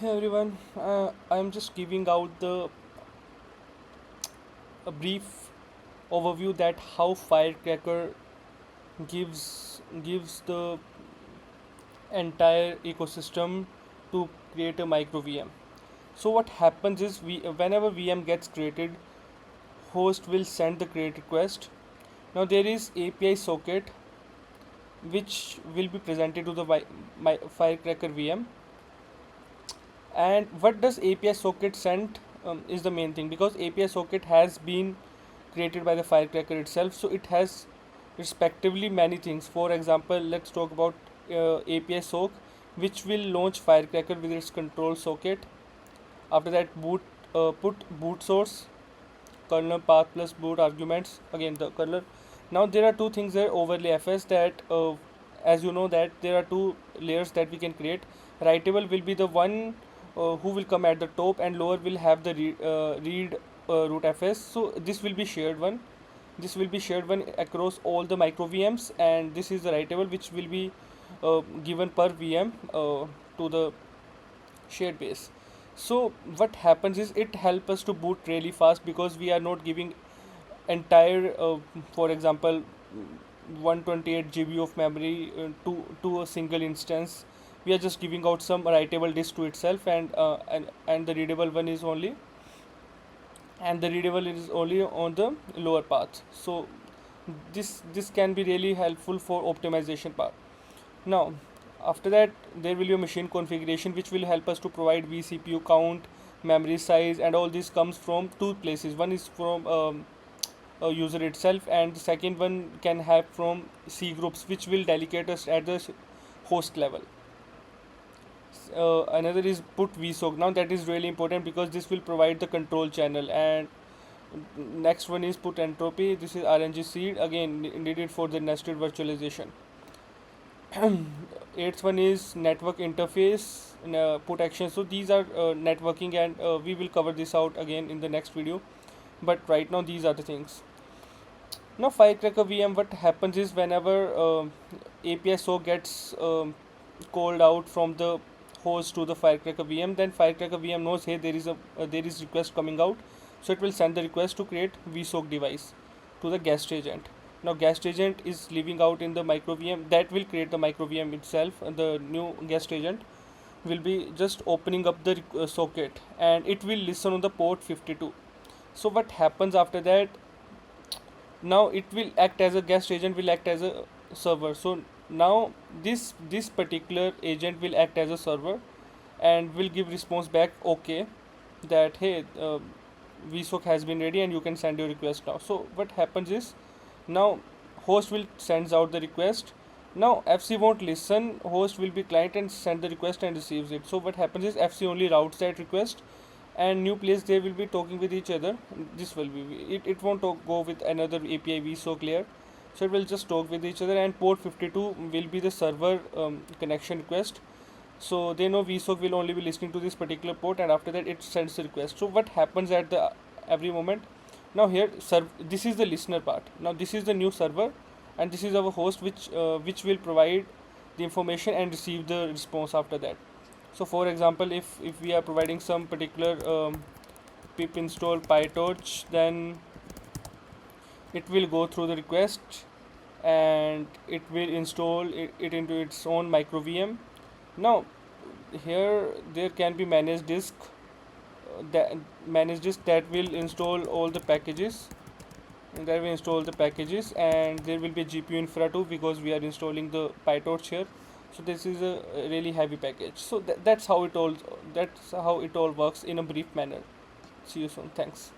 Hey everyone, I'm just giving out a brief overview that how firecracker gives the entire ecosystem to create a micro VM. So what happens is whenever VM gets created, host will send the create request. Now there is API socket which will be presented to the my firecracker VM. And what does API socket send is the main thing, because API socket has been created by the firecracker itself, so it has respectively many things. For example, let's talk about API sock, which will launch firecracker with its control socket. After that, put boot source, kernel path plus boot arguments, again the kernel. Now there are two things there, overlay fs, that as you know that there are two layers that we can create. Writable will be the one who will come at the top, and lower will have the read root fs. So this will be shared one across all the micro VMs, and this is the writable which will be given per VM to the shared base. So what happens is it helps us to boot really fast, because we are not giving entire for example 128 GB of memory to a single instance. We are just giving out some writable disk to itself, and the readable one is only, and the readable is only on the lower path. So this can be really helpful for optimization part. Now, after that, there will be a machine configuration which will help us to provide vCPU count, memory size, and all this comes from two places. One is from a user itself, and the second one can have from C groups, which will delegate us at the host level. Another is put vsock. Now that is really important, because this will provide the control channel. And next one is put entropy. This is RNG seed, again needed for the nested virtualization. Eighth one is network interface, put action. So these are networking, and we will cover this out again in the next video, but right now these are the things. Now firecracker VM, what happens is whenever API so gets called out from the host to the firecracker VM, then firecracker VM knows, hey, there is request coming out, so it will send the request to create vsock device to the guest agent. Now guest agent is living out in the micro VM, that will create the micro VM itself, and the new guest agent will be just opening up the socket, and it will listen on the port 52. So what happens after that, now it will act as a guest agent, will act as a server. So now this particular agent will act as a server, and will give response back, okay, that hey, vsock has been ready and you can send your request now. So what happens is, now host will sends out the request. Now FC won't listen, host will be client and send the request and receives it. So what happens is FC only routes that request, and new place they will be talking with each other. This will be it won't go with another API vsock layer, so it will just talk with each other. And port 52 will be the server connection request, so they know vsock will only be listening to this particular port, and after that it sends the request. So what happens at the every moment, now here this is the listener part, now this is the new server, and this is our host which will provide the information and receive the response after that. So for example, if we are providing some particular pip install pytorch, then it will go through the request, and it will install it into its own micro VM. Now here there can be managed disk, that will install all the packages, and that will install the packages, and there will be GPU infra too, because we are installing the pytorch here. So this is a really heavy package. So that's how it all works in a brief manner. See you soon. Thanks.